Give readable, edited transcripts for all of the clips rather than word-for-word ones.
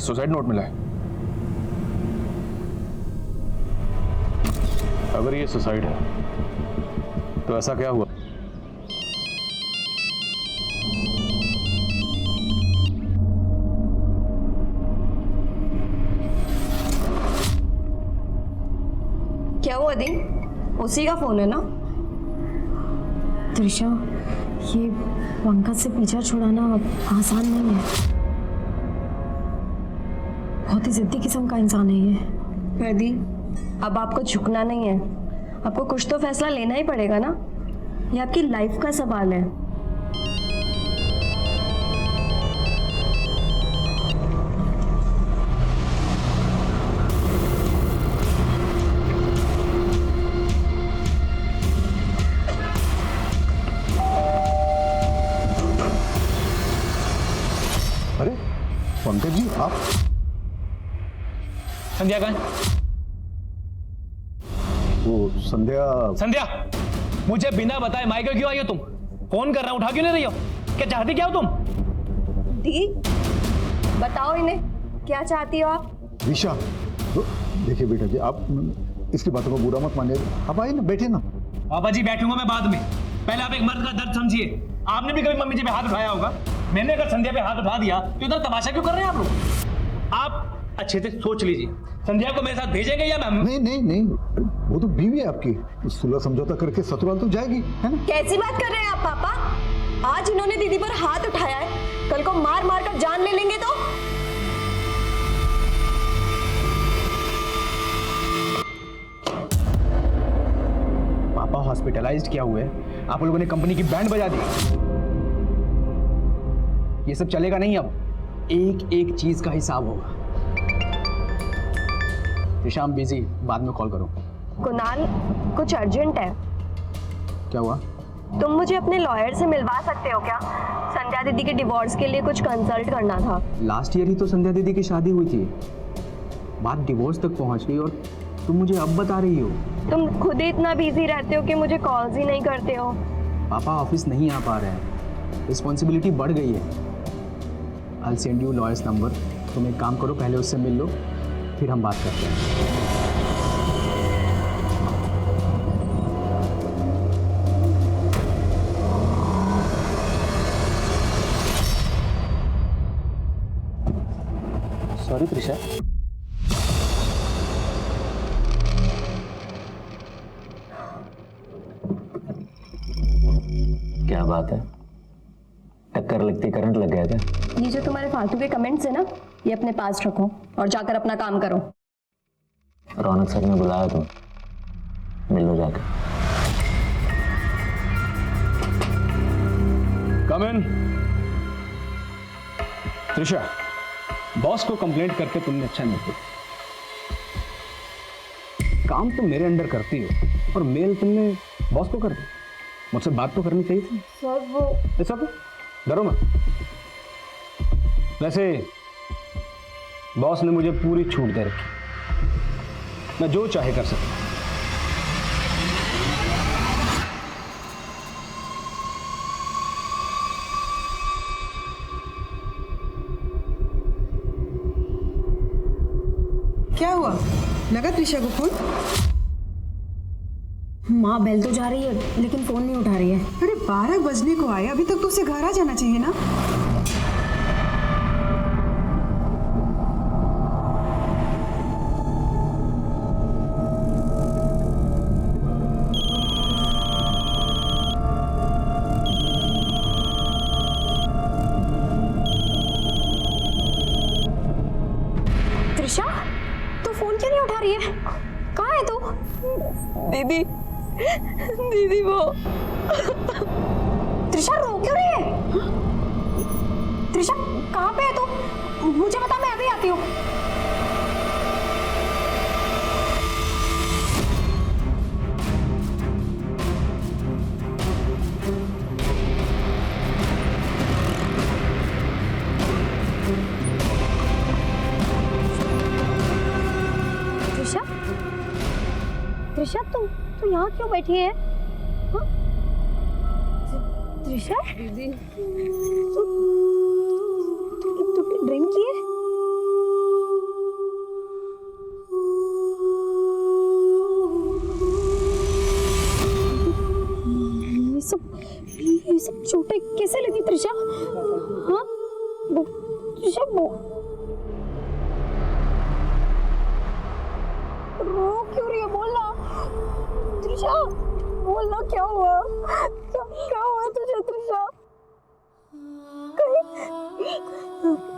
Suicide note मिला है। अगर ये सुसाइड है तो ऐसा क्या हुआ? क्या हुआ दी? उसी का फोन है ना? त्रिशा, ये पंकज से पीछा छुड़ाना आसान नहीं है। बहुत ही जिद्दी किस्म का इंसान है ये। पर दी, अब आपको झुकना नहीं है। आपको कुछ तो फैसला लेना ही पड़ेगा ना। ये आपकी लाइफ का सवाल है। अरे पंकज जी, आप? संध्या कहाँ है? वो संध्या। संध्या, मुझे बिना बताए माइक क्यों आई हो तुम? फोन कर रहा हूं, उठा क्यों नहीं रही हो? क्या चाहती क्या हो तुम? दी, बताओ इन्हें क्या चाहती हो आप? विशा, देखिए बेटा जी, आप इसकी बातों को बुरा मत मानिए। आप आइए ना, बैठिए ना। बाबा जी बैठूंगा मैं बाद में। पहले आप एक मर्द का दर्द समझिए। आपने भी कभी मम्मी जी पे हाथ उठाया होगा। मैंने अगर संध्या पे हाथ उठा दिया तो इधर तमाशा क्यों कर रहे हैं आप लोग? आप अच्छे से सोच लीजिए, संध्या को मेरे साथ भेजेंगे या मैं? नहीं नहीं नहीं, वो तो बीवी है आपकी। सुलह समझौता करके ससुराल तो जाएगी, है ना? कैसी बात कर रहे हैं आप पापा? आज इन्होंने दीदी पर हाथ उठाया है, कल को मार मार कर जान ले लेंगे तो? पापा हॉस्पिटलाइज्ड क्या हुए, आप लोगों ने कंपनी की बैंड बजा दी। ये सब चलेगा नहीं। अब एक एक चीज का हिसाब होगा। शाम बिजी, बाद में कॉल करो। कुणाल, कुछ अर्जेंट है। क्या हुआ? तुम मुझे अपने लॉयर से मिलवा सकते हो क्या? संध्या दीदी के डिवोर्स के लिए कुछ कंसल्ट करना था। लास्ट ईयर ही तो संध्या दीदी की शादी हुई थी, बात डिवोर्स तक पहुंच गई और तुम मुझे अब बता रही हो? तुम खुद ही इतना बिजी रहते हो कि मुझे कॉल्स ही नहीं करते हो। पापा ऑफिस नहीं आ पा रहे हैं, रिस्पॉन्सिबिलिटी बढ़ गई है। I'll send you lawyer's number। तुम एक काम करो, पहले उससे मिल लो, फिर हम बात करते हैं। सॉरी त्रिशा। क्या बात है, टक्कर लगती करंट लग गया क्या? ये जो तुम्हारे फालतू के कमेंट्स है ना, ये अपने पास रखो और जाकर अपना काम करो। रौनक सर ने बुलाया, तुम मिल लो जाकर। कम इन। त्रिशा, बॉस को कंप्लेंट करके तुमने अच्छा नहीं किया। काम तुम मेरे अंडर करती हो और मेल तुमने बॉस को कर दी। मुझसे बात तो करनी चाहिए थी। सर वो ऐसा तो डरो मत। वैसे बॉस ने मुझे पूरी छूट दे रखी, मैं जो चाहे कर सकता हूं। क्या हुआ? लगा त्रिशा को फोन? माँ बेल तो जा रही है लेकिन फोन नहीं उठा रही है। अरे 12 बजने को आए, अभी तक तो उसे घर आ जाना चाहिए ना। त्रिशा, तू फोन क्यों नहीं उठा रही है? कहाँ है तू? दीदी, दीदी वो। त्रिशा रो क्यों रही है? त्रिशा कहाँ पे है तू? मुझे बता, मैं अभी आती हूँ। त्रिशा, त्रिशा तू यहाँ क्यों बैठी है? हाँ? त्रिशा, तूने ड्रिंक की है? सब चोटें कैसे लगी त्रिशा? हाँ त्रिशा रो क्यों रही है? बोलना त्रिशा, बोलना क्या हुआ? क्या हुआ तुझे त्रिशा?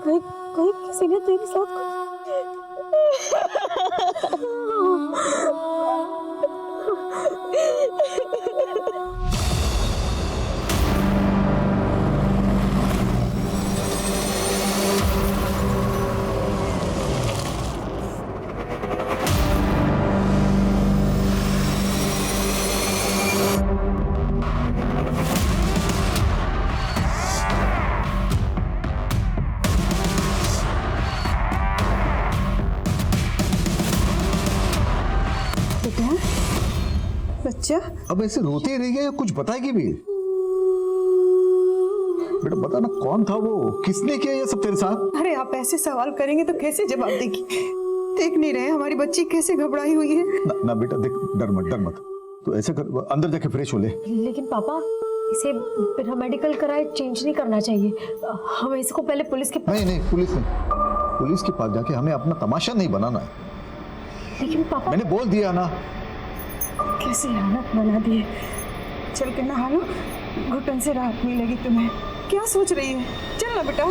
कहीं किसी ने तेरे साथ बच्चा अब ऐसे रोते ही रह गए, कुछ बताएगी भी? बेटा बता ना, कौन था वो, किसने किया ये सब तेरे साथ? अरे आप ऐसे सवाल करेंगे तो कैसे जवाब देगी? देख नहीं रहे हमारी बच्ची कैसे घबराई हुई है? ना बेटा देख, डर मत तो ऐसे कर, अंदर जाके फ्रेश हो ले। लेकिन पापा इसे बिना मेडिकल कराए चेंज नहीं करना चाहिए। हमें इसको पहले पुलिस के पास। नहीं पुलिस के पास जाके हमें अपना तमाशा नहीं बनाना है। लेकिन पापा मैंने बोल दिया ना। कैसी हालत बना दी है। चल के नहा लो, घुटन से राहत मिलेगी तुम्हें। क्या सोच रही है? चल ना बेटा।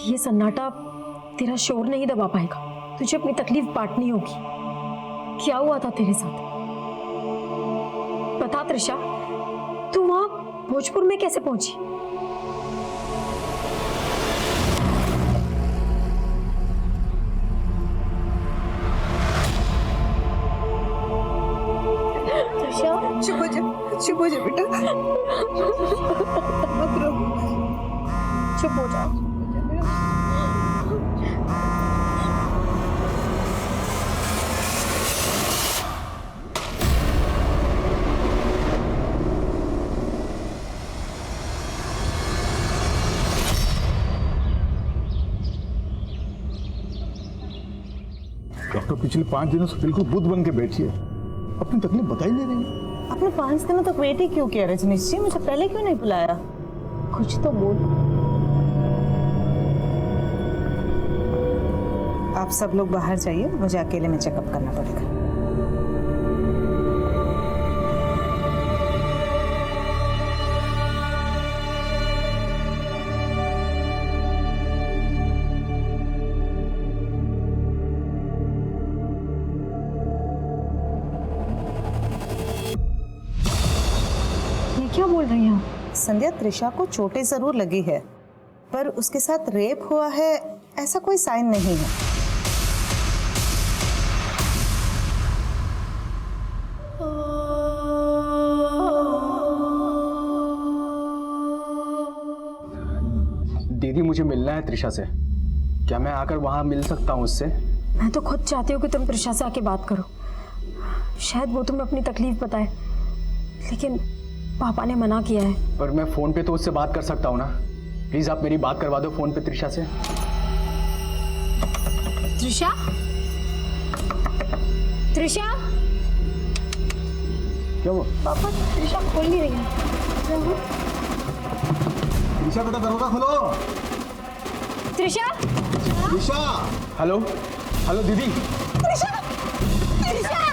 ये सन्नाटा तेरा शोर नहीं दबा पाएगा। तुझे अपनी तकलीफ बांटनी होगी। क्या हुआ था तेरे साथ? बता त्रिशा, तू वहां भोजपुर में कैसे पहुंची? त्रिशा चुप हो जा बेटा। मत रो। चुप हो जा। डॉक्टर पिछले 5 दिनों से बिल्कुल बुद्ध बन के बैठी है, अपनी तकलीफ बता ही नहीं रही। आपने 5 दिनों तक वेट ही क्यों किया रजनीश जी? मुझे पहले क्यों नहीं बुलाया? कुछ तो बोल। आप सब लोग बाहर जाइए, मुझे अकेले में चेकअप करना पड़ेगा। क्या बोल रही हैं? संध्या, त्रिशा को चोटें जरूर लगी है, पर उसके साथ रेप हुआ है ऐसा कोई साइन नहीं है। दीदी मुझे मिलना है त्रिशा से, क्या मैं आकर वहां मिल सकता हूँ उससे? मैं तो खुद चाहती हूँ कि तुम त्रिशा से आके बात करो। शायद वो तुम्हें अपनी तकलीफ बताए, लेकिन पापा ने मना किया है। पर मैं फोन पे तो उससे बात कर सकता हूँ ना। प्लीज आप मेरी बात करवा दो फोन पे त्रिशा से। त्रिशा, त्रिशा, क्या वो? पापा त्रिशा खोल नहीं रही है। त्रिशा बेटा दरवाजा खोलो। त्रिशा, त्रिशा। हेलो हेलो दीदी। त्रिशा, त्रिशा।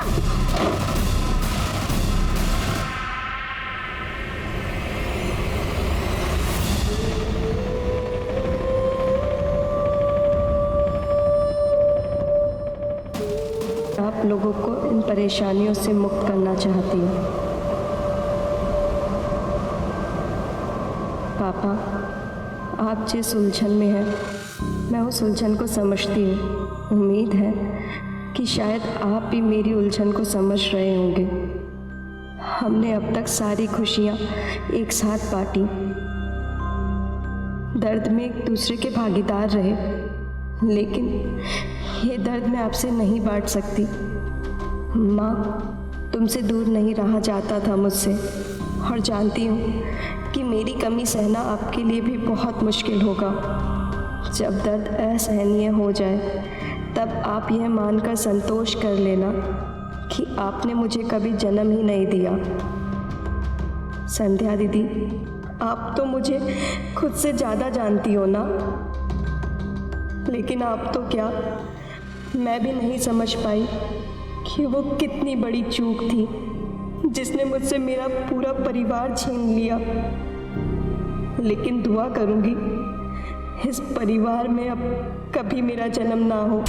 आप लोगों को इन परेशानियों से मुक्त करना चाहती हूँ। पापा, आप जिस उलझन में हैं, मैं उस उलझन को समझती हूँ। उम्मीद है कि शायद आप भी मेरी उलझन को समझ रहे होंगे। हमने अब तक सारी खुशियाँ एक साथ बांटी, दर्द में एक दूसरे के भागीदार रहे, लेकिन ये दर्द मैं आपसे नहीं बांट सकती। माँ, तुमसे दूर नहीं रहा जाता था मुझसे, और जानती हूँ कि मेरी कमी सहना आपके लिए भी बहुत मुश्किल होगा। जब दर्द असहनीय हो जाए तब आप यह मानकर संतोष कर लेना कि आपने मुझे कभी जन्म ही नहीं दिया। संध्या दीदी, आप तो मुझे खुद से ज़्यादा जानती हो ना, लेकिन आप तो क्या, मैं भी नहीं समझ पाई कि वो कितनी बड़ी चूक थी जिसने मुझसे मेरा पूरा परिवार छीन लिया। लेकिन दुआ करूंगी इस परिवार में अब कभी मेरा जन्म ना हो।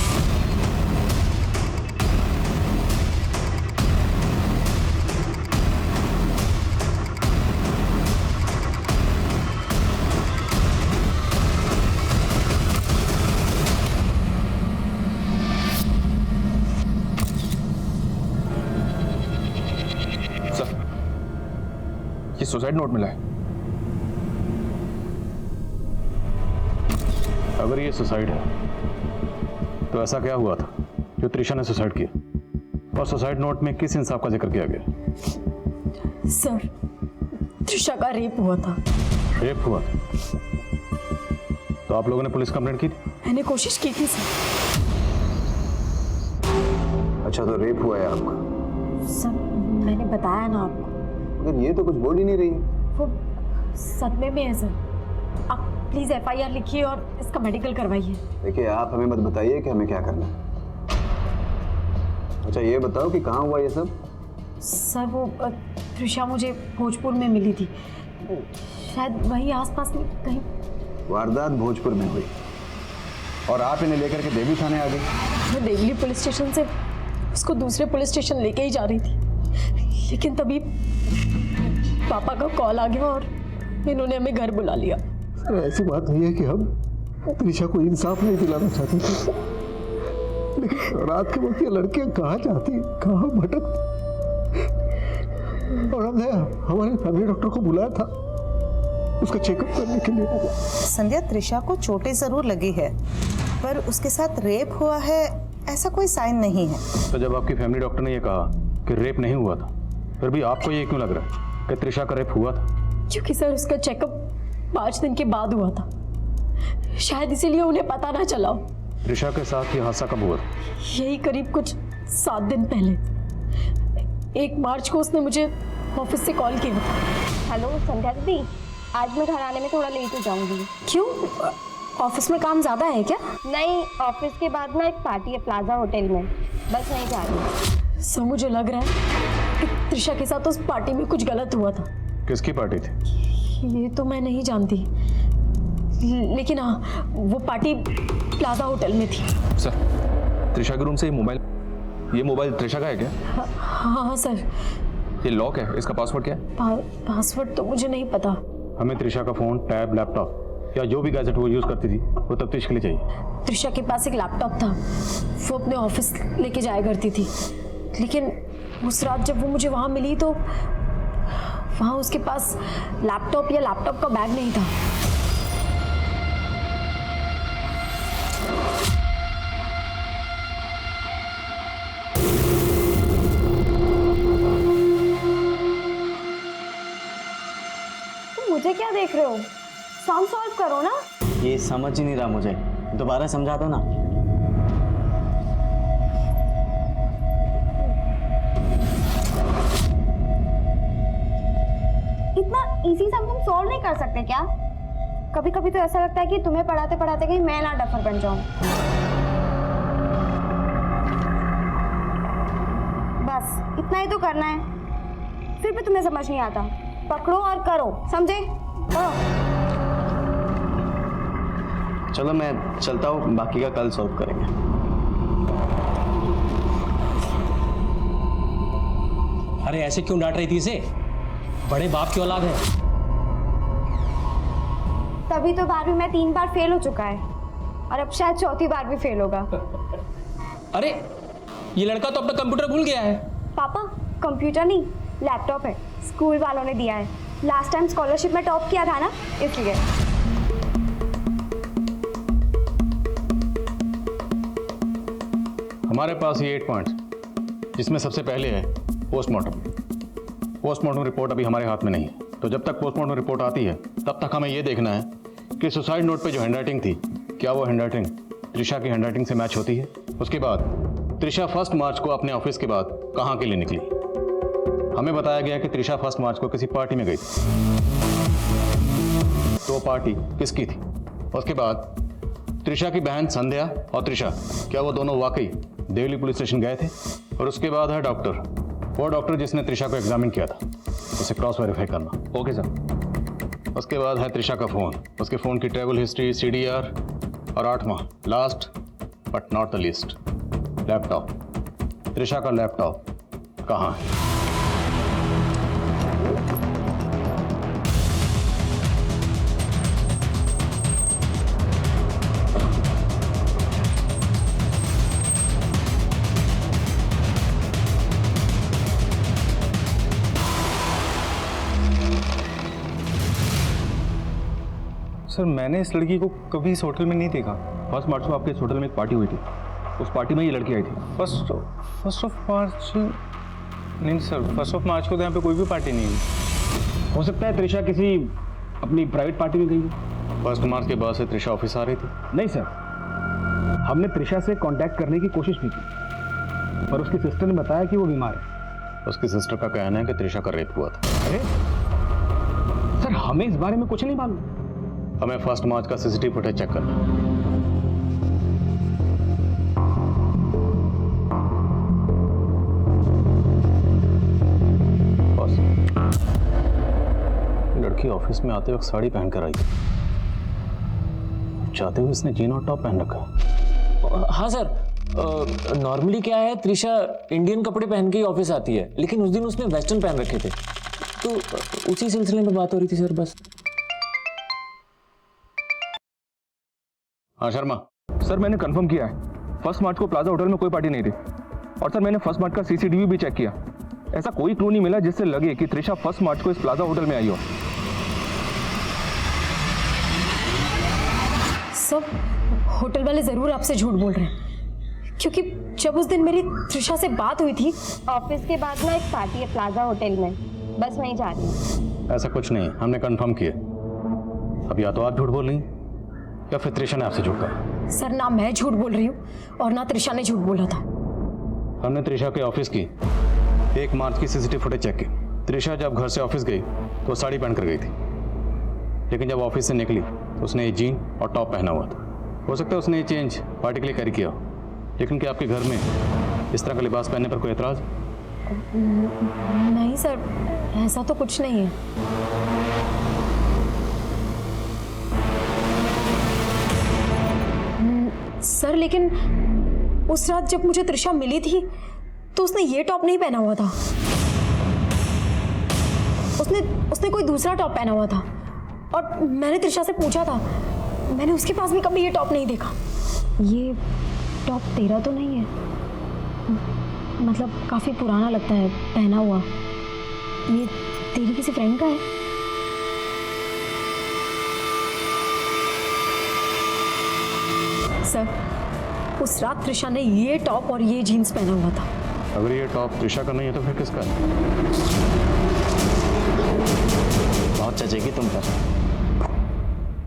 ये सुसाइड नोट मिला है। अगर ये सुसाइड है तो ऐसा क्या हुआ था जो त्रिशा ने सुसाइड किया, और सुसाइड नोट में किस इंसाफ का जिक्र किया गया? सर, त्रिशा का रेप हुआ था। रेप हुआ था? तो आप लोगों ने पुलिस कंप्लेंट की थी? मैंने कोशिश की थी सर। अच्छा, तो रेप हुआ है आपका? सर, मैंने बताया ना आपको। मगर ये तो कुछ बोल ही नहीं रही। वो सदमे में है सर। आप प्लीज FIR लिखिए और इसका मेडिकल करवाइए। देखिए, आप हमें मत बताइए कि हमें क्या करना है। अच्छा, ये बताओ कि कहाँ हुआ ये सब? सर, वो त्रिशा मुझे भोजपुर में मिली थी, शायद वहीं आसपास में कहीं। वारदात भोजपुर में हुई और आप इन्हें लेकर के देवी थाने आ गई? मैं देवली पुलिस स्टेशन से उसको दूसरे पुलिस स्टेशन लेके ही जा रही थी, लेकिन तभी पापा का कॉल आ गया और इन्होंने हमें घर बुला लिया। सर, ऐसी बात नहीं है कि हम त्रिशा को इंसाफ नहीं दिलाना चाहते थे, लेकिन रात के वक्त ये लड़कियां कहाँ जाती, कहाँ भटकती, और हमने हमारे फैमिली डॉक्टर को बुलाया था उसका चेकअप करने के लिए। संध्या, त्रिशा को चोटें जरूर लगी है, पर उसके साथ रेप हुआ है ऐसा कोई साइन नहीं है। तो जब आपकी फैमिली डॉक्टर ने ये कहा कि रेप नहीं हुआ था, फिर भी आपको ये क्यों लग रहा है कि त्रिशा का रेप हुआ था? क्योंकि सर, उसका चेकअप 5 दिन के बाद हुआ था, शायद इसीलिए उन्हें पता ना चला। त्रिशा के साथ ये हादसा कब हुआ था? यही करीब कुछ 7 दिन पहले। 1 मार्च को उसने मुझे ऑफिस से कॉल किया था। हेलो संध्या दीदी, आज मैं घर आने में थोड़ा लेट हो जाऊंगी। क्यों, ऑफिस में काम ज़्यादा है क्या? नहीं, ऑफिस के बाद ना एक पार्टी है प्लाजा होटल में, बस नहीं जा रही। सर, मुझे लग रहा है कि त्रिशा के साथ उस पार्टी में कुछ गलत हुआ था। किसकी पार्टी थी? ये तो मैं नहीं जानती, लेकिन हाँ, वो पार्टी प्लाजा होटल में थी। सर, त्रिशा के रूम से ये मोबाइल त्रिशा का है क्या? हाँ सर। ये लॉक है, इसका पासवर्ड क्या है? पासवर्ड तो मुझे नहीं पता। हमें त्रिशा का फोन, टैब, लैपटॉप या जो भी गैजेट वो यूज करती थी वो तफ्तीश के लिए चाहिए। त्रिशा के पास एक लैपटॉप था, वो अपने ऑफिस लेके जाया करती थी, लेकिन उस रात जब वो मुझे वहाँ मिली तो वहाँ उसके पास लैपटॉप या लैपटॉप का बैग नहीं था। मुझे क्या देख रहे हो? सम सॉल्व करो ना। ये समझ ही नहीं रहा मुझे, दोबारा समझा दो ना। इतना इजी सम तुम सॉल्व नहीं कर सकते क्या? कभी कभी तो ऐसा लगता है कि तुम्हें पढ़ाते पढ़ाते कहीं मैं ना डफर बन जाऊं। बस इतना ही तो करना है, फिर भी तुम्हें समझ नहीं आता। पकड़ो और करो, समझे? चलो मैं चलता हूँ, बाकी का कल सॉल्व करेंगे। अरे ऐसे क्यों डांट रही थी इसे? बड़े बाप की औलाद है। तभी तो 12वीं में 3 बार फेल हो चुका है और अब शायद 4थी बार भी फेल होगा। अरे ये लड़का तो अपना कंप्यूटर भूल गया है। पापा कंप्यूटर नहीं, लैपटॉप है, स्कूल वालों ने दिया है। लास्ट टाइम स्कॉलरशिप में टॉप किया था ना, इसलिए। हमारे पास ये 8 पॉइंट्स, जिसमें सबसे पहले है पोस्टमार्टम। पोस्टमार्टम रिपोर्ट अभी हमारे हाथ में नहीं है, तो जब तक पोस्टमार्टम रिपोर्ट आती है तब तक हमें ये देखना है कि सुसाइड नोट पे जो हैंडराइटिंग थी, क्या वो हैंडराइटिंग त्रिशा की हैंडराइटिंग से मैच होती है। उसके बाद त्रिशा 1 मार्च को अपने ऑफिस के बाद कहाँ के लिए निकली। हमें बताया गया कि त्रिशा 1 मार्च को किसी पार्टी में गई थी, तो पार्टी किसकी थी। उसके बाद त्रिशा की बहन संध्या और त्रिशा, क्या वो दोनों वाकई देवली पुलिस स्टेशन गए थे। और उसके बाद है डॉक्टर, वो डॉक्टर जिसने त्रिशा को एग्जामिन किया था, उसे क्रॉस वेरीफाई करना। Okay sir. उसके बाद है त्रिशा का फ़ोन, उसके फ़ोन की ट्रैवल हिस्ट्री, CDR, और 8वां last but not the least, laptop. Trisha का लैपटॉप कहाँ है। सर मैंने इस लड़की को कभी इस होटल में नहीं देखा। 1 मार्च को आपके इस होटल में एक पार्टी हुई थी, उस पार्टी में ये लड़की आई थी। फर्स्ट ऑफ मार्च नहीं सर, 1 मार्च को तो यहाँ पे कोई भी पार्टी नहीं हुई। हो सकता है त्रिशा किसी अपनी प्राइवेट पार्टी में गई हो। 1 मार्च के बाद से त्रिशा ऑफिस आ रही थी। नहीं सर, हमने त्रिशा से कांटेक्ट करने की कोशिश भी की, पर उसकी सिस्टर ने बताया कि वो बीमार है। उसकी सिस्टर का कहना है कि त्रिशा का रेप हुआ था। अरे सर, हमें इस बारे में कुछ नहीं मालूम। हमें 1 मार्च का CCTV फुटेज चेक करना है। बस लड़की ऑफिस में आते वक्त साड़ी पहनकर आई, चाहते हुए इसने जीन और टॉप पहन रखा है। हाँ सर, नॉर्मली क्या है, त्रिशा इंडियन कपड़े पहन के ही ऑफिस आती है, लेकिन उस दिन उसने वेस्टर्न पहन रखे थे, तो उसी सिलसिले में बात हो रही थी सर। बस। हाँ शर्मा। सर मैंने कंफर्म किया है, 1 मार्च को प्लाजा होटल में कोई पार्टी नहीं थी। और सर मैंने 1 मार्च का CCTV भी चेक किया, ऐसा कोई क्लू नहीं मिला जिससे लगे कि त्रिशा 1 मार्च को इस प्लाजा होटल में आई हो। सब होटल वाले जरूर आपसे झूठ बोल रहे हैं, क्योंकि जब उस दिन मेरी त्रिशा से बात हुई थी। ऑफिस के बाद ना एक पार्टी है प्लाजा होटल में, बस वहीं जा रही हूँ। ऐसा कुछ नहीं, हमने कंफर्म किया। अब या तो आप झूठ बोल रही हैं या फिर त्रिशा ने आपसे झूठ कहा। सर, ना मैं झूठ बोल रही हूँ और ना त्रिशा ने झूठ बोला था। हमने त्रिशा के ऑफिस की 1 मार्च की CCTV फुटेज चेक की। त्रिशा जब घर से ऑफिस गई तो साड़ी पहनकर गई थी, लेकिन जब ऑफिस से निकली तो उसने जीन और टॉप पहना हुआ था। हो सकता है उसने ये चेंज पार्टी के लिए कैरी किया हो, लेकिन क्या आपके घर में इस तरह का लिबास पहनने पर कोई एतराज? नहीं सर, ऐसा तो कुछ नहीं है। सर, लेकिन उस रात जब मुझे त्रिशा मिली थी तो उसने ये टॉप नहीं पहना हुआ था, उसने कोई दूसरा टॉप पहना हुआ था। और मैंने त्रिशा से पूछा था, मैंने उसके पास भी कभी ये टॉप नहीं देखा। ये टॉप तेरा तो नहीं है? मतलब काफ़ी पुराना लगता है पहना हुआ। ये तेरी किसी फ्रेंड का है? सर, उस रात त्रिशा ने ये टॉप और ये जीन्स पहना हुआ था। अगर ये टॉप त्रिशा का नहीं है तो फिर किसका है? बहुत चचेगी तुम पर।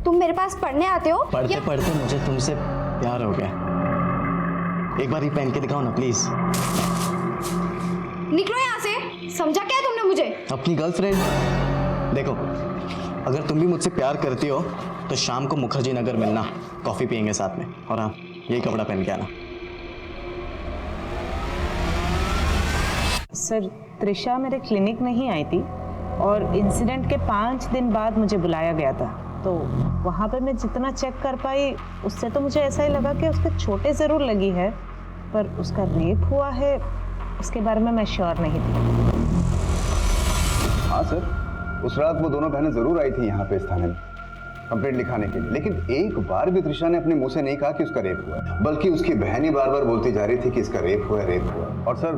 तुम मेरे पास पढ़ने आते हो? पढ़ते पढ़ते मुझे तुमसे प्यार हो गया। एक बार ही पहन के दिखाओ ना प्लीज। निकलो यहाँ से, समझा क्या है तुमने मुझे? अपनी गर्लफ्रेंड। देखो, अगर तुम भी मुझसे प्यार करती हो तो शाम को मुखर्जी नगर मिलना, कॉफी पियेंगे साथ में। और हाँ, यही कपड़ा पहन के आना। सर, त्रिशा मेरे क्लिनिक में ही आई थी और इंसिडेंट के 5 दिन बाद मुझे बुलाया गया था, तो वहाँ पर मैं जितना चेक कर पाई उससे तो मुझे ऐसा ही लगा कि उसके चोटें ज़रूर लगी है, पर उसका रेप हुआ है उसके बारे में मैं श्योर नहीं थी। हाँ सर, उस रात वो दोनों बहनें जरूर आई थी यहाँ पे इस थाने में कंप्लेंट लिखाने के लिए, लेकिन एक बार भी तृषा ने अपने मुंह से नहीं कहा कि उसका रेप हुआ है, बल्कि उसकी बहन ही बार बार बोलती जा रही थी कि इसका रेप हुआ है, रेप हुआ है। और सर,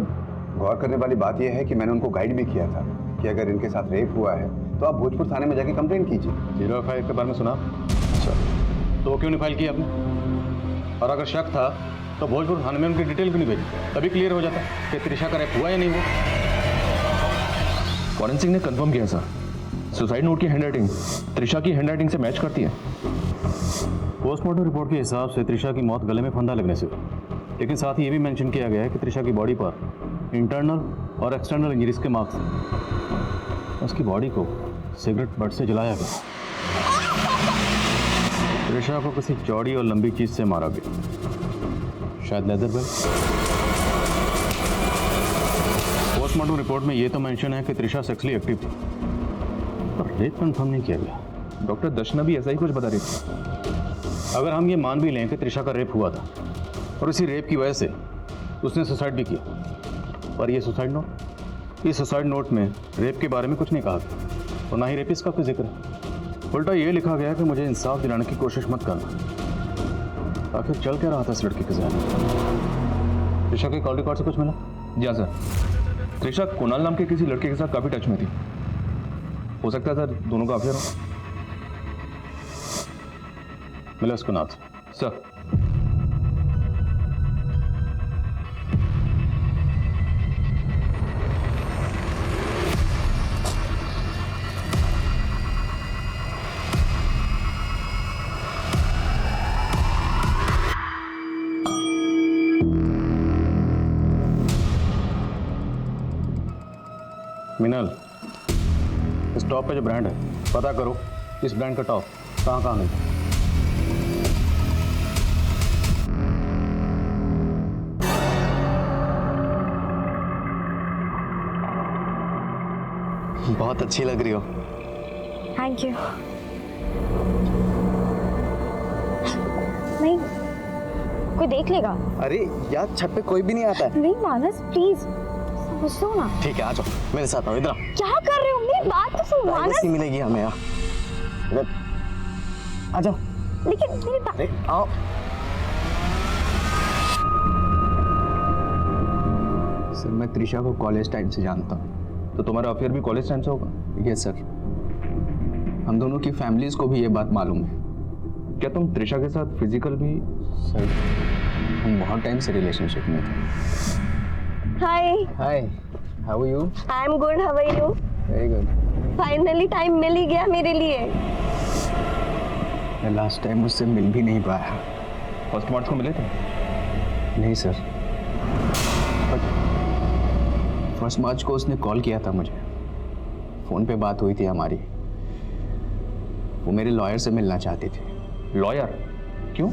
गौर करने वाली बात यह है कि मैंने उनको गाइड भी किया था कि अगर इनके साथ रेप हुआ है तो आप भोजपुर थाने में जाके कंप्लेंट कीजिए। 0F के बारे में सुना? अच्छा, तो क्यों नहीं फाइल किया आपने? और अगर शक था तो भोजपुर थाने में उनकी डिटेल क्यों नहीं भेजी? तभी क्लियर हो जाता कि त्रिशा का रेप हुआ या नहीं हुआ। फॉरेंसिक ने कंफर्म किया सर, सुसाइड नोट की हैंडराइटिंग त्रिशा की हैंडराइटिंग से मैच करती है। पोस्टमार्टम रिपोर्ट के हिसाब से त्रिशा की मौत गले में फंदा लगने से हुई, लेकिन साथ ही ये भी मेंशन किया गया है कि त्रिशा की बॉडी पर इंटरनल और एक्सटर्नल इंजरीज के मार्क्स हैं। उसकी बॉडी को सिगरेट बट से जलाया गया। त्रिशा को किसी चौड़ी और लंबी चीज से मारा गया, शायद लेदर बेल्ट। पोस्टमार्टम रिपोर्ट में ये तो मेंशन है कि त्रिशा सेक्सुअली एक्टिव थी, पर रेप कंफर्म नहीं किया गया। डॉक्टर दर्शना भी ऐसा ही कुछ बता रही थी। अगर हम ये मान भी लें कि त्रिशा का रेप हुआ था और इसी रेप की वजह से उसने सुसाइड भी किया, पर ये सुसाइड नोट, इस सुसाइड नोट में रेप के बारे में कुछ नहीं कहा गया और ना ही रेपिस्ट का कोई जिक्र है। उल्टा ये लिखा गया कि मुझे इंसाफ दिलाने की कोशिश मत करना। आखिर चल क्या रहा था इस लड़की के ज़हन में? त्रिशा के कॉल रिकॉर्ड से कुछ मिला? जी हाँ सर, त्रिशा कुणाल नाम के किसी लड़के के साथ काफ़ी टच में थी। हो सकता है सर दोनों का अफेयर हो। मिला उसको नाथ सर। मिनल, इस टॉप पे जो ब्रांड है पता करो इस ब्रांड का टॉप कहाँ मिलता है। बहुत अच्छी लग रही हो। Thank you. नहीं, कोई देख लेगा। अरे यार, छत पे कोई भी नहीं आता है। नहीं मानस, प्लीज समझो ना। ठीक है, आ जाओ मेरे साथ, आओ इधर। क्या कर रहे हो? मेरी बात तो सुन मानस। प्राइवेसी मिलेगी हमें यहाँ। आ जाओ। लेकिन मेरी बात। अरे आओ। सर, मैं त्रिशा को कॉलेज टाइम से जानता हूँ। तो तुम्हारा अफेयर भी कॉलेज टाइम से होगा? यस सर, हम दोनों की फैमिलीज को भी ये बात मालूम है। क्या तुम त्रिशा के साथ फिजिकल भी? सर, हम बहुत टाइम से रिलेशनशिप में थे। Hi hi, how are you? I am good, how are you? Very good. Finally time मिल ही गया मेरे लिए। मैं लास्ट टाइम उससे मिल भी नहीं पाया। फर्स्ट मार्च को मिले थे? नहीं सर, फर्स्ट मार्च को उसने कॉल किया था मुझे, फ़ोन पे बात हुई थी हमारी। वो मेरे लॉयर से मिलना चाहती थी। लॉयर? क्यों?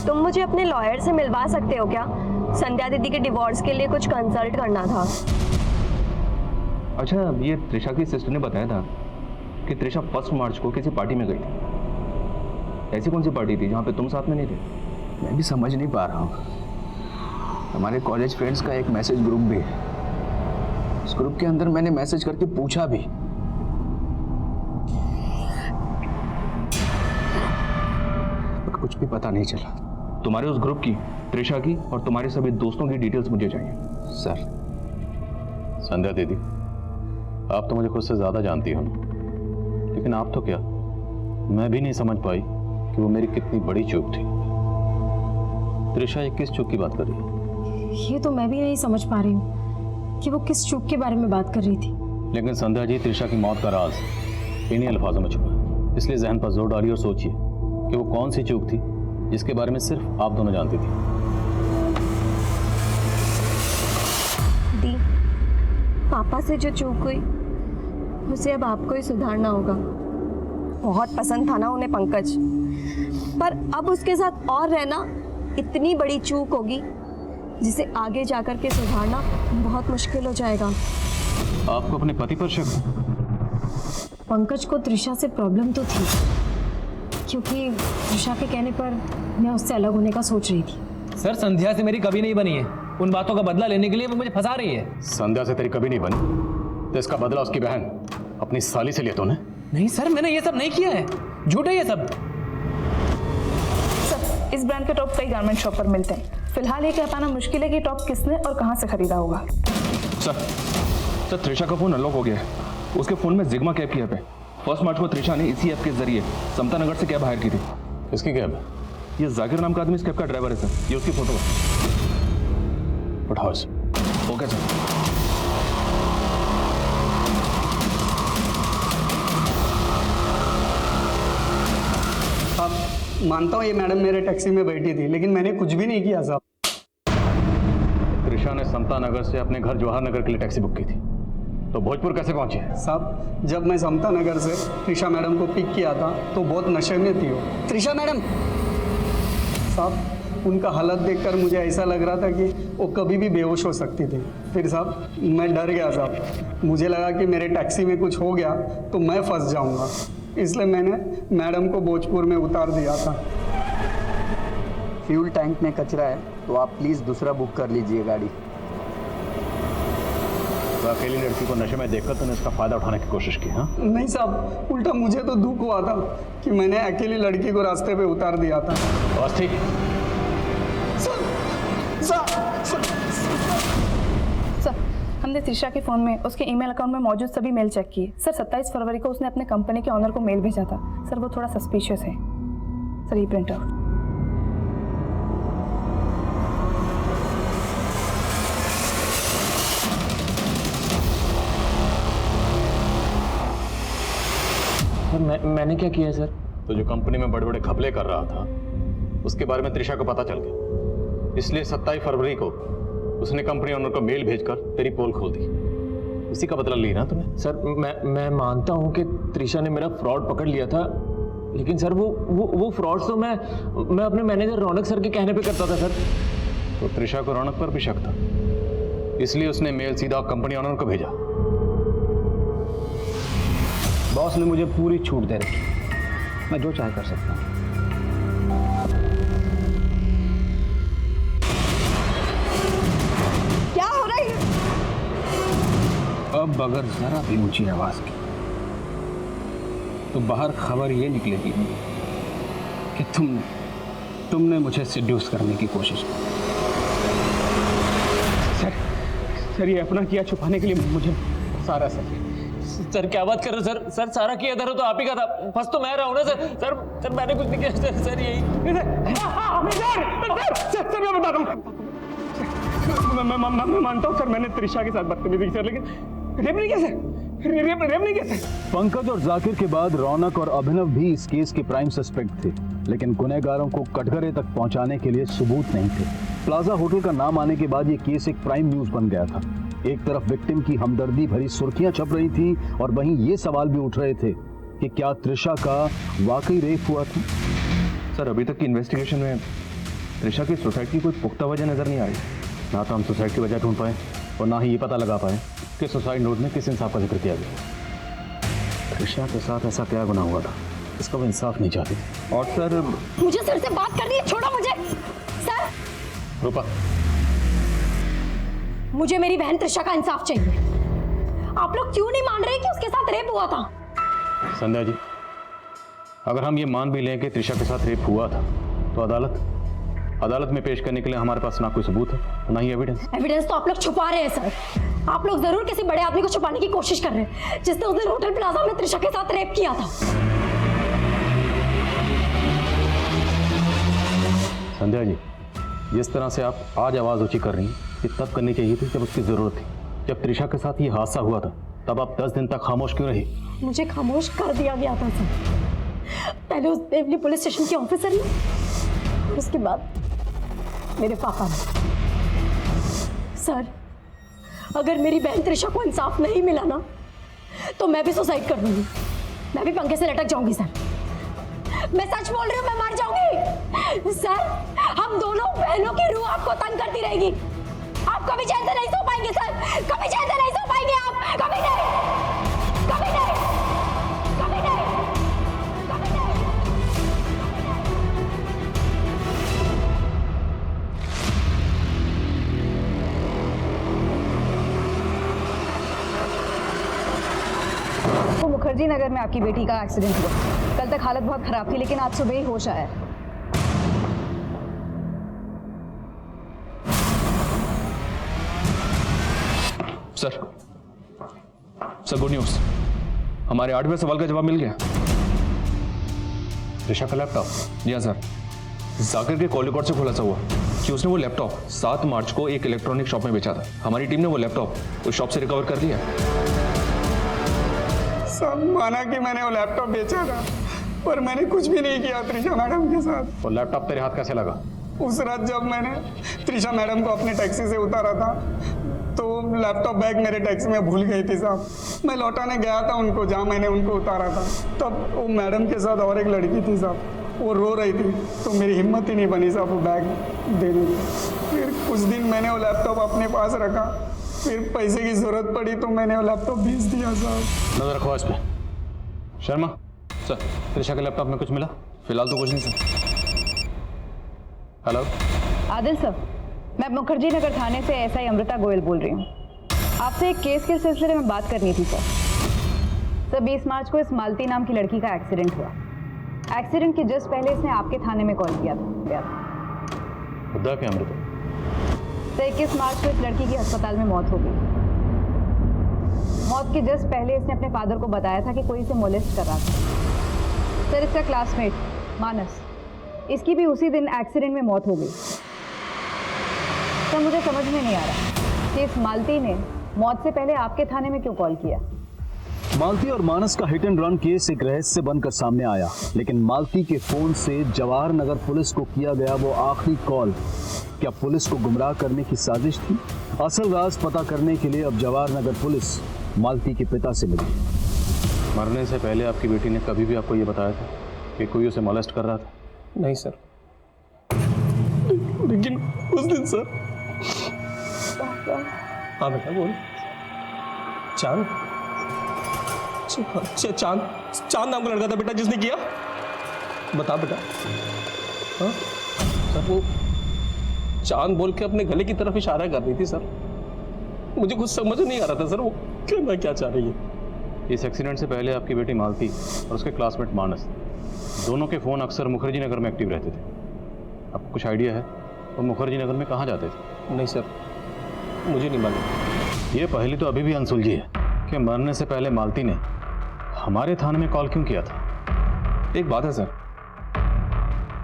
तुम मुझे अपने लॉयर से मिलवा सकते हो क्या? संध्या दीदी के डिवोर्स के लिए कुछ कंसल्ट करना था। अच्छा, ये त्रिशा की सिस्टर ने बताया था कि त्रिशा फर्स्ट मार्च को किसी पार्टी में गई थी। ऐसी कौन सी पार्टी थी जहाँ पे तुम साथ में नहीं थे? मैं भी समझ नहीं पा रहा हूँ। हमारे कॉलेज फ्रेंड्स का एक मैसेज ग्रुप भी है, उस ग्रुप के अंदर मैंने मैसेज करके पूछा भी, पर कुछ भी पता नहीं चला। तुम्हारे उस ग्रुप की, त्रिशा की और तुम्हारे सभी दोस्तों की डिटेल्स मुझे चाहिए। सर। संध्या दीदी, आप तो मुझे खुद से ज़्यादा जानती हो ना, लेकिन आप तो क्या, मैं भी नहीं समझ पाई कि वो मेरी कितनी बड़ी चूक थी। त्रिशा ये किस चूक की बात कर रही है? ये तो मैं भी नहीं समझ पा रही हूँ कि वो किस चूक के बारे में बात कर रही थी। लेकिन संध्या जी, त्रिशा की मौत का राज इन्हीं अल्फाजों में छुपा है, इसलिए जहन पर जोर डालिए और सोचिए कि वो कौन सी चूक थी जिसके बारे में सिर्फ आप दोनों जानती थी। दी, पापा से जो चूक हुई उसे अब आपको ही सुधारना होगा। बहुत पसंद था ना उन्हें पंकज, पर अब उसके साथ और रहना इतनी बड़ी चूक होगी जिसे आगे जाकर के सुधारना बहुत मुश्किल हो जाएगा। आपको अपने पति पर शक? पंकज को त्रिशा से प्रॉब्लम तो थी, क्योंकि त्रिशा के कहने पर मैं उससे अलग होने का सोच रही थी। सर, संध्या से मेरी कभी नहीं बनी है। उन बातों का बदला लेने के लिए वो मुझे फंसा रही है। संध्या से तेरी कभी नहीं बनी तो इसका बदला उसकी बहन अपनी साली से लिया तूने? नहीं सर, मैंने ये सब नहीं किया है, झूठ है ये सब। सर इस ब्रांड के टॉप कई गारमेंट शॉप पर मिलते हैं। फिलहाल ये कह पाना मुश्किल है कि टॉप किसने और कहाँ से खरीदा होगा। सर त्रिशा का फोन अनलॉक हो गया है। उसके फोन में जिग्मा कैब की ऐप है। 1 मार्च को त्रिशा ने इसी ऐप के जरिए समता नगर से कैब हायर की थी। किसकी कैब? ये जाकिर नाम का आदमी इस कैब का ड्राइवर है सर। ये उसकी फोटो है। उठाओ इसे। Okay sir. साहब मानता हूँ ये मैडम मेरे टैक्सी में बैठी थी, लेकिन मैंने कुछ भी नहीं किया साहब। त्रिशा ने समता नगर से अपने घर जवाहर नगर के लिए टैक्सी बुक की थी, तो भोजपुर कैसे पहुंची? साहब जब मैं समता नगर से त्रिशा मैडम को पिक किया था तो बहुत नशे में थी वो। त्रिशा मैडम साहब, उनका हालत देखकर मुझे ऐसा लग रहा था कि वो कभी भी बेहोश हो सकती थी। फिर साहब मैं डर गया साहब, मुझे लगा कि मेरे टैक्सी में कुछ हो गया तो मैं फंस जाऊंगा, इसलिए मैंने मैडम को भोजपुर में उतार दिया था। फ्यूल टैंक में कचरा है तो आप प्लीज़ दूसरा बुक कर लीजिए गाड़ी। तो अकेली लड़की को नशे में देखकर तूने इसका फायदा उठाने की कोशिश की? हाँ नहीं साहब, उल्टा मुझे तो दुख हुआ था कि मैंने अकेली लड़की को रास्ते पे उतार दिया था। बस ठीक। सर हमने त्रिशा के फ़ोन में उसके ईमेल अकाउंट में मौजूद सभी मेल चेक किए। सर 27 फरवरी को उसने अपने कंपनी के ऑनर को मेल भेजा था। सर वो थोड़ा सस्पिशियस है। सर ये प्रिंट आउट। मैंने क्या किया है सर? तो जो कंपनी में बड़े बड़े घपले कर रहा था उसके बारे में त्रिशा को पता चल गया, इसलिए 27 फरवरी को उसने कंपनी ओनर को मेल भेजकर तेरी पोल खोल दी। इसी का बदला लिया ना तुमने? सर मैं मानता हूँ कि त्रिशा ने मेरा फ्रॉड पकड़ लिया था, लेकिन सर वो फ्रॉड तो मैं अपने मैनेजर रौनक सर के कहने पे करता था सर। तो त्रिशा को रौनक पर भी शक था, इसलिए उसने मेल सीधा कंपनी ओनर को भेजा। बॉस ने मुझे पूरी छूट दे रखी, मैं जो चाहे कर सकता हूँ। क्या हो रहा है? अब अगर जरा भी ऊंची आवाज की तो बाहर खबर ये निकलेगी कि तुमने मुझे सिड्यूस करने की कोशिश की। सर ये अपना किया छुपाने के लिए मुझे सारा सर क्या बात कर रहे हो सर? सर सारा किया था तो आप ही का था, फंस तो मैं रहा हूँ ना सर। सर मैंने कुछ नहीं किया सर यही। मैं मानता हूँ सर, मैंने त्रिशा के साथ बदतमीजी की सर, लेकिन रेप नहीं किया सर। रेप नहीं किया सर। पंकज और जाकिर के बाद रौनक और अभिनव भी इस केस के प्राइम सस्पेक्ट थे, लेकिन गुनहगारों को कटघरे तक पहुंचाने के लिए सबूत नहीं थे। प्लाजा होटल का नाम आने के बाद ये केस एक प्राइम न्यूज बन गया था। एक तरफ विक्टिम की हमदर्दी भरी सुर्खियां छप रही थी और वहीं ये सवाल भी उठ रहे थे कि क्या त्रिशा का वाकई रेप हुआ था। सर अभी तक की इन्वेस्टिगेशन में त्रिशा की सुसाइड की कोई पुख्ता वजह नजर नहीं आ रही। ना तो हम सुसाइड की वजह ढूंढ पाए और ना ही ये पता लगा पाए कि सुसाइड नोट में किस इंसाफ का जिक्र किया गया। त्रिशा के साथ ऐसा क्या गुनाह हुआ था, इसका वो इंसाफ नहीं चाहती। और सर मुझे सर से बात करनी है, छोड़ो मुझे सर। रूपा, मुझे मेरी बहन त्रिशा का इंसाफ चाहिए। आप लोग क्यों नहीं मान रहे कि उसके साथ रेप हुआ था? संध्या जी, अगर हम ये मान भी लें कि त्रिशा के साथ रेप हुआ था तो अदालत में पेश करने के लिए हमारे पास ना कोई सबूत है ना ही एविडेंस तो आप लोग छुपा रहे हैं सर। आप लोग जरूर किसी बड़े आदमी को छुपाने की कोशिश कर रहे हैं जिसने उस दिन होटल प्लाजा में त्रिशा के साथ रेप किया था। संध्या जी, जिस तरह से आप आज आवाज ऊंची कर रही हैं, ये तब करनी चाहिए थी जब उसकी जरूरत थी। जब त्रिशा के साथ ये हादसा हुआ था तब आप 10 दिन तक खामोश क्यों रही? मुझे खामोश कर दिया गया था सर। पहले उस देवली पुलिस स्टेशन के ऑफिसर ने, उसके बाद मेरे पापा ने। सर अगर मेरी बहन त्रिशा को इंसाफ नहीं मिला ना तो मैं भी सुसाइड कर दूंगी। मैं भी पंखे से लटक जाऊंगी सर। मैं सच बोल रही हूँ, मैं मर जाऊंगी सर। हम दोनों बहनों की रूह आपको तंग करती रहेगी। आप कभी चैन से नहीं सो पाएंगे सर, कभी चैन से नहीं सो पाएंगे आप, कभी नहीं, कभी नहीं, कभी नहीं, कभी नहीं। मुखर्जी नगर में आपकी बेटी का एक्सीडेंट हुआ। कल तक हालत बहुत खराब थी, लेकिन आज सुबह ही होश आया है। सर गुड न्यूज़, हमारे 8वें सवाल का जवाब मिल गया। त्रिशा का लैपटॉप? जी हाँ सर, जाकिर के कॉल रिकॉर्ड से खुलासा हुआ कि उसने वो लैपटॉप 7 मार्च को एक इलेक्ट्रॉनिक शॉप में बेचा था। हमारी टीम ने वो लैपटॉप उस शॉप से रिकवर कर लिया। सब माना कि मैंने वो लैपटॉप बेचा था, पर मैंने कुछ भी नहीं किया त्रिशा मैडम के साथ। वो लैपटॉप तेरे हाथ कैसे लगा? उस रात जब मैंने त्रिशा मैडम को अपनी टैक्सी से उतारा था तो लैपटॉप बैग मेरे टैक्सी में भूल गई थी साहब। मैं लौटाने गया था उनको जहाँ मैंने उनको उतारा था, तब वो मैडम के साथ और एक लड़की थी साहब, वो रो रही थी, तो मेरी हिम्मत ही नहीं बनी साहब वो बैग देने की। फिर कुछ दिन मैंने वो लैपटॉप अपने पास रखा, फिर पैसे की ज़रूरत पड़ी तो मैंने वो लैपटॉप बेच दिया साहब। नजर रखो इस पे। शर्मा सर, त्रिशा के लैपटॉप में कुछ मिला? फिलहाल तो कुछ नहीं सर। हेलो आदिल सर, मैं मुखर्जी नगर थाने से एसआई अमृता गोयल बोल रही हूँ। आपसे एक केस के सिलसिले में बात करनी थी सर। 20 मार्च को इस मालती नाम की लड़की का एक्सीडेंट हुआ। एक्सीडेंट के जस्ट पहले इसने आपके थाने में कॉल किया था। खुदा के अमृता? सर 21 मार्च को इस लड़की की अस्पताल में मौत हो गई। मौत के जस्ट पहले इसने अपने फादर को बताया था कि कोई इसे मोलेस्ट कर रहा था। सर इसका क्लासमेट मानस, इसकी भी उसी दिन एक्सीडेंट में मौत हो गई। सर मुझे समझ में नहीं आ रहा कि इस मालती ने मौत से पहले आपके थाने में क्यों कॉल किया। मालती और मानस का हिट एंड रन केस एक रहस्य बनकर सामने आया, लेकिन मालती के फोन से जवाहर नगर पुलिस को किया गया वो आखिरी कॉल क्या पुलिस को गुमराह करने की साजिश थी? असल राज पता करने के लिए अब जवाहर नगर पुलिस मालती के पिता से मिली। मरने से पहले आपकी बेटी ने कभी भी आपको ये बताया था कि कोई उसे मोलेस्ट कर रहा था? नहीं सर, लेकिन उस दिन सर। हाँ बेटा बोल। चांद चांद चांद नाम का लड़का था बेटा जिसने किया? बता बेटा। हाँ सर, वो चांद बोल के अपने गले की तरफ इशारा कर रही थी सर। मुझे कुछ समझ नहीं आ रहा था सर वो कहना क्या चाह रही है। इस एक्सीडेंट से पहले आपकी बेटी मालती और उसके क्लासमेट मानस दोनों के फ़ोन अक्सर मुखर्जी नगर में एक्टिव रहते थे। आपको कुछ आइडिया है वो मुखर्जी नगर में कहाँ जाते थे? नहीं सर, मुझे नहीं मालूम। ये पहली तो अभी भी अनसुलझी है कि मरने से पहले मालती ने हमारे थाने में कॉल क्यों किया था? एक बात है सर,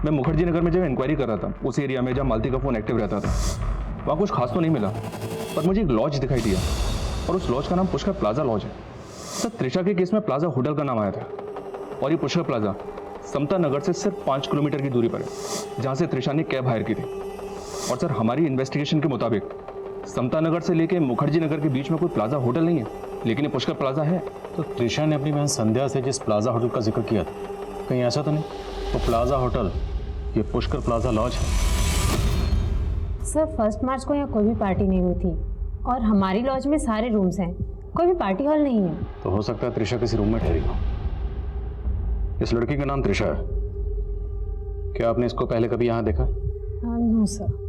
मैं मुखर्जी नगर में जब इंक्वायरी कर रहा था उस एरिया में जहाँ मालती का फ़ोन एक्टिव रहता था, वहाँ कुछ खास तो नहीं मिला, पर मुझे एक लॉज दिखाई दिया और उस लॉज का नाम पुष्कर प्लाजा लॉज है। सर त्रिशा के केस में प्लाजा होटल का नाम आया था और ये पुष्कर प्लाजा समता नगर से सिर्फ 5 किलोमीटर की दूरी पर है जहाँ से त्रिशा ने कैब हायर की थी। और सर हमारी इन्वेस्टिगेशन के मुताबिक समता नगर से लेके मुखर्जी नगर के बीच में कोई प्लाजा होटल नहीं है, लेकिन ये पुष्कर प्लाजा है। तो त्रिशा ने अपनी बहन संध्या से जिस प्लाजा होटल का जिक्र किया था, कहीं ऐसा तो नहीं वो प्लाजा होटल ये पुष्कर प्लाजा लॉज है? सर 1 मार्च को यहाँ कोई भी पार्टी नहीं हुई थी और हमारी लॉज में सारे रूम्स हैं, कोई भी पार्टी हॉल नहीं है। तो हो सकता है त्रिशा किसी रूम में ठहरी हो। इस लड़की का नाम त्रिशा है, क्या आपने इसको पहले कभी यहाँ देखा? No sir.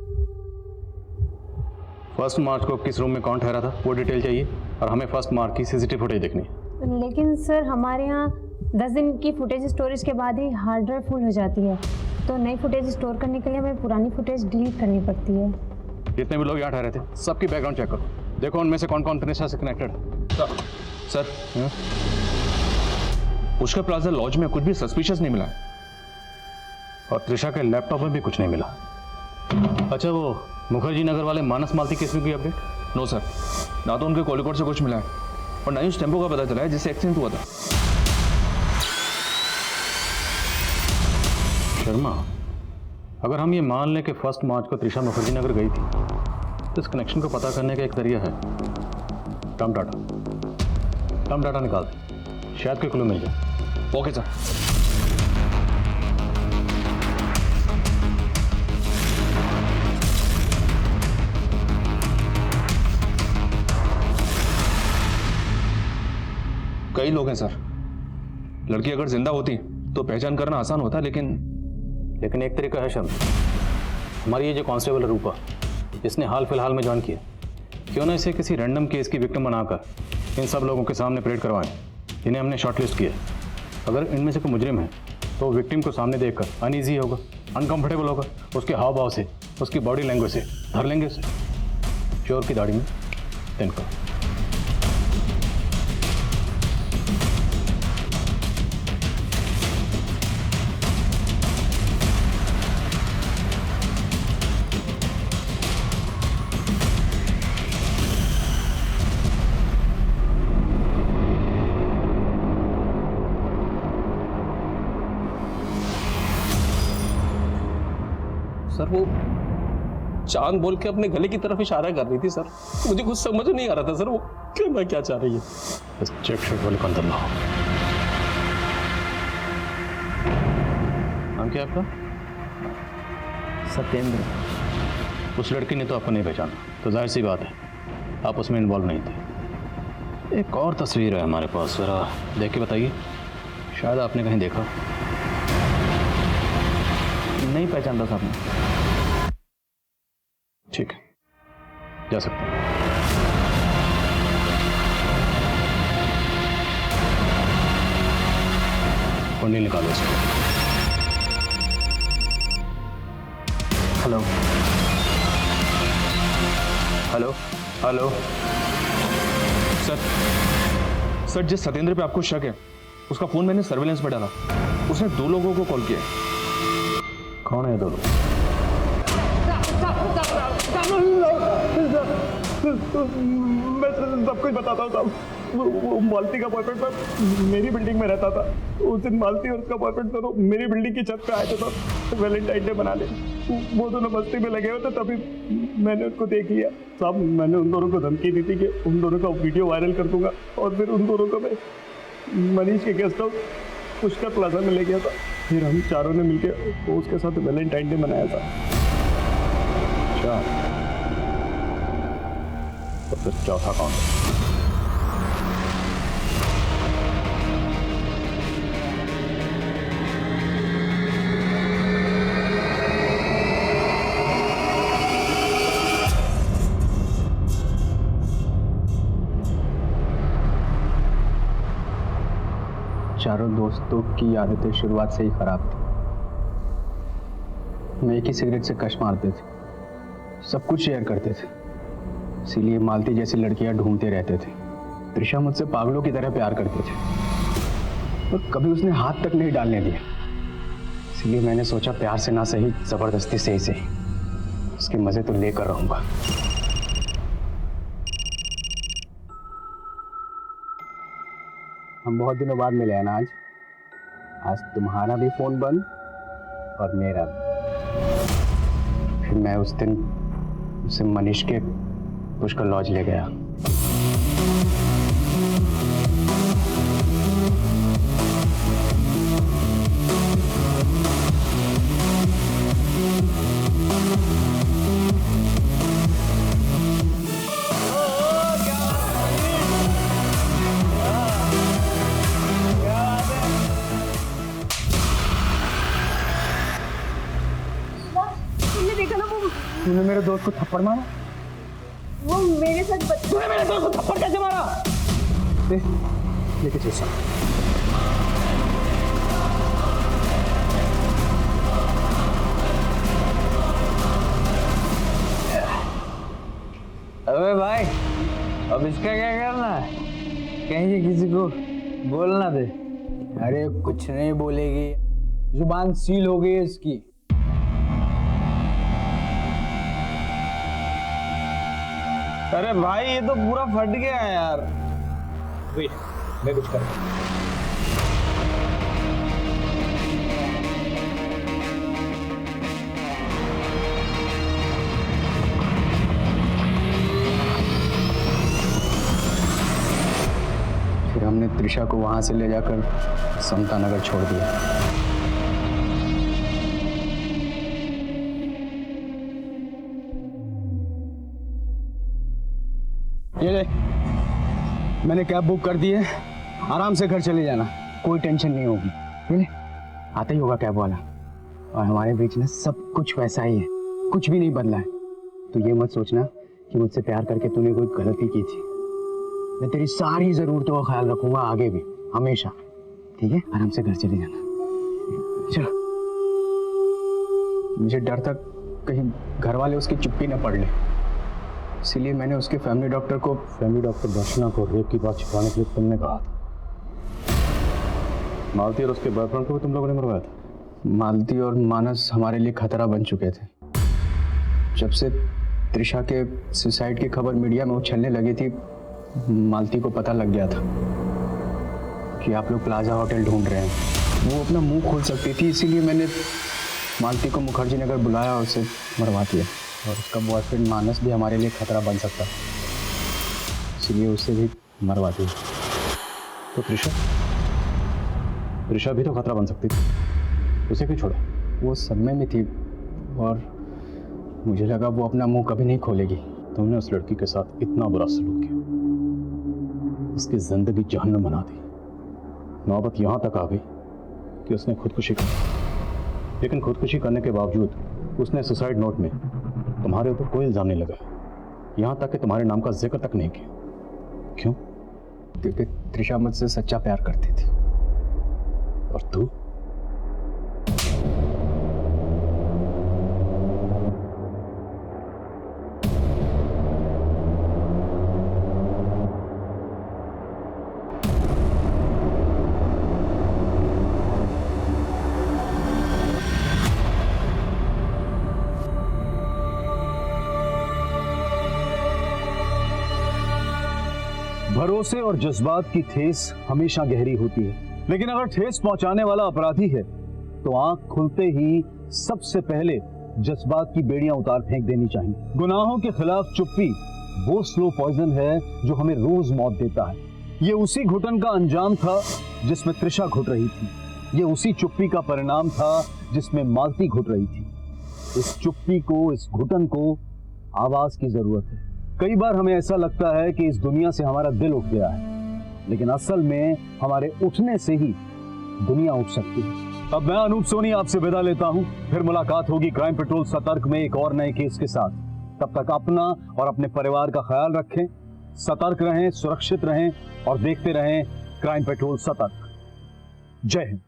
1 मार्च को किस रूम में कौन ठहरा था वो डिटेल चाहिए और हमें 1 मार्च की सीसीटीवी फुटेज देखनी है। लेकिन सर हमारे यहाँ 10 दिन की फुटेज स्टोरेज के बाद ही हार्ड ड्राइव फुल हो जाती है, तो नई फुटेज स्टोर करने के लिए हमें पुरानी फुटेज डिलीट करनी पड़ती है। जितने भी लोग यहाँ ठहरे थे सबकी बैकग्राउंड चेक करो, देखो उनमें से कौन कौन त्रिशा से कनेक्टेड है। सर पुष्कर प्लाजा लॉज में कुछ भी सस्पिशियस नहीं मिला और त्रिशा के लैपटॉप में भी कुछ नहीं मिला। अच्छा वो मुखर्जी नगर वाले मानस मालती केस में कोई अपडेट? नो सर, ना तो उनके कॉल रिकॉर्ड से कुछ मिला है और ना ही उस टेम्पो का पता चला है जिससे एक्सीडेंट हुआ था। शर्मा, अगर हम ये मान लें कि 1 मार्च को त्रिशा मुखर्जी नगर गई थी तो इस कनेक्शन को पता करने का एक तरीका है टर्म डाटा निकाल दे, शायद कोई क्लू मिल जाए। Okay sir. कई लोग हैं सर, लड़की अगर जिंदा होती तो पहचान करना आसान होता, लेकिन एक तरीका है शर्मा, हमारी ये जो कांस्टेबल है रूपा, इसने हाल फिलहाल में ज्वाइन किया, क्यों ना इसे किसी रैंडम केस की विक्टिम बनाकर इन सब लोगों के सामने परेड करवाएं इन्हें हमने शॉर्टलिस्ट किया। अगर इनमें से कोई मुजरिम है तो विक्टिम को सामने देखकर अनईजी होगा, अनकंफर्टेबल होगा, उसके हाव भाव से, उसकी बॉडी लैंग्वेज से धर लेंगे उसे, चोर की दाढ़ी में तिनका। सर वो चांद बोल के अपने गले की तरफ इशारा कर रही थी सर, मुझे कुछ समझ नहीं आ रहा था सर वो कहना क्या चाह रही है। बस चेक शर्ट वाले को अंदर लाओ। नाम क्या आपका? सत्येंद्र। उस लड़की ने तो आपको नहीं पहचाना, तो जाहिर सी बात है आप उसमें इन्वॉल्व नहीं थे। एक और तस्वीर है हमारे पास, जरा देख के बताइए, शायद आपने कहीं देखा। नहीं पहचानता साहब ने। ठीक है, जा सकते हैं। कुंडली निकालो इसको। हेलो हेलो हेलो सर जिस सत्येंद्र पे आपको शक है उसका फोन मैंने सर्वेलेंस पे डाला, उसने 2 लोगों को कॉल किया। कौन है 2 लोग? मैं सब कुछ बताता हूँ साहब। वो मालती का बॉयफ्रेंड था, मेरी बिल्डिंग में रहता था। उस दिन मालती और उसका बॉयफ्रेंड दोनों मेरी बिल्डिंग की छत पे आए थे सर, वैलेंटाइन डे मनाने। वो दोनों मस्ती में लगे हुए थे, तभी मैंने उनको देख लिया साहब। मैंने उन दोनों को धमकी दी थी कि उन दोनों का वीडियो वायरल कर दूंगा, और फिर उन दोनों को मैं मनीष के गेस्ट हाउस पुष्कर प्लाजा में ले गया था। फिर हम चारों ने मिलकर उसके साथ वैलेंटाइन डे मनाया था। अच्छा, तो फिर चौथा कौन है? चारों दोस्तों की आदतें शुरुआत से ही खराब थी। मैं एक ही सिगरेट से कश मारते थे, सब कुछ शेयर करते थे, इसीलिए मालती जैसी लड़कियां ढूंढते रहते थे। त्रिशा मुझसे पागलों की तरह प्यार करते थे और कभी उसने हाथ तक नहीं डालने दिया। इसीलिए मैंने सोचा प्यार से ना सही, जबरदस्ती से ही सही उसके मजे तो लेकर रहूंगा। हम बहुत दिनों बाद मिले हैं ना आज तुम्हारा भी फोन बंद और मेरा भी। फिर मैं उस दिन उसे मनीष के पुष्कर लॉज ले गया। तूने मेरे दोस्त को थप्पड़ मारा? वो मेरे साथ तूने मेरे दोस्त को थप्पड़ कैसे मारा? लेके चल साहब। अबे भाई, अब इसका क्या करना है? कहीं किसी को बोलना दे। अरे कुछ नहीं बोलेगी, जुबान सील हो गई है इसकी। अरे भाई ये तो पूरा फट गया है यार। वेट, मैं कुछ कर। फिर हमने त्रिशा को वहां से ले जाकर समता नगर छोड़ दिया। ये ले, मैंने कैब बुक कर दी है, आराम से घर चले जाना, कोई टेंशन नहीं होगी। ये ले, आता ही होगा कैब वाला। और हमारे बीच में सब कुछ वैसा ही है, कुछ भी नहीं बदला है। तो ये मत सोचना कि मुझसे प्यार करके तूने कोई गलती की थी। मैं तेरी सारी जरूरतों का ख्याल रखूंगा आगे भी, हमेशा। ठीक है, आराम से घर चले जाना। चलो। मुझे डर था कहीं घर वाले उसकी चुप्पी न पढ़ ले, इसलिए मैंने उसके फैमिली डॉक्टर दर्शना को रेप की बात छिपाने के लिए तुमने कहा था। मालती और उसके बॉयफ्रेंड को भी तुम लोगों ने मरवाया था। मालती और मानस हमारे लिए खतरा बन चुके थे। जब से त्रिशा के सुसाइड की खबर मीडिया में उछलने लगी थी, मालती को पता लग गया था कि आप लोग प्लाजा होटल ढूंढ रहे हैं। वो अपना मुंह खोल सकती थी, इसीलिए मैंने मालती को मुखर्जी नगर बुलाया और उसे मरवा दिया। और उसका बॉयफ्रेंड मानस भी हमारे लिए खतरा बन सकता, इसलिए उसे भी मरवा दिया। तो त्रिशा भी तो खतरा बन सकती थी, उसे क्यों छोड़ा? वो सदमे में थी और मुझे लगा वो अपना मुंह कभी नहीं खोलेगी। तुमने उस लड़की के साथ इतना बुरा सलूक किया, उसकी जिंदगी जहन्नम बना दी। नौबत यहां तक आ गई कि उसने खुदकुशी की, लेकिन खुदकुशी करने के बावजूद उसने सुसाइड नोट में तुम्हारे ऊपर कोई इल्जाम नहीं लगाया, यहां तक कि तुम्हारे नाम का जिक्र तक नहीं किया। क्यों? क्योंकि त्रिशा मुझसे सच्चा प्यार करती थी। और तू? भरोसे और जज्बात की ठेस हमेशा गहरी होती है, लेकिन अगर ठेस पहुंचाने वाला अपराधी है तो आंख खुलते ही सबसे पहले जज्बात की बेड़ियां उतार फेंक देनी चाहिए। गुनाहों के खिलाफ चुप्पी वो स्लो पॉइजन है जो हमें रोज मौत देता है। ये उसी घुटन का अंजाम था जिसमें त्रिशा घुट रही थी, ये उसी चुप्पी का परिणाम था जिसमें मालती घुट रही थी। इस चुप्पी को, इस घुटन को आवाज की जरूरत है। कई बार हमें ऐसा लगता है कि इस दुनिया से हमारा दिल उठ गया है, लेकिन असल में हमारे उठने से ही दुनिया उठ सकती है। अब मैं अनूप सोनी आपसे विदा लेता हूं, फिर मुलाकात होगी क्राइम पेट्रोल सतर्क में एक और नए केस के साथ। तब तक अपना और अपने परिवार का ख्याल रखें, सतर्क रहें, सुरक्षित रहें और देखते रहें क्राइम पेट्रोल सतर्क। जय हिंद।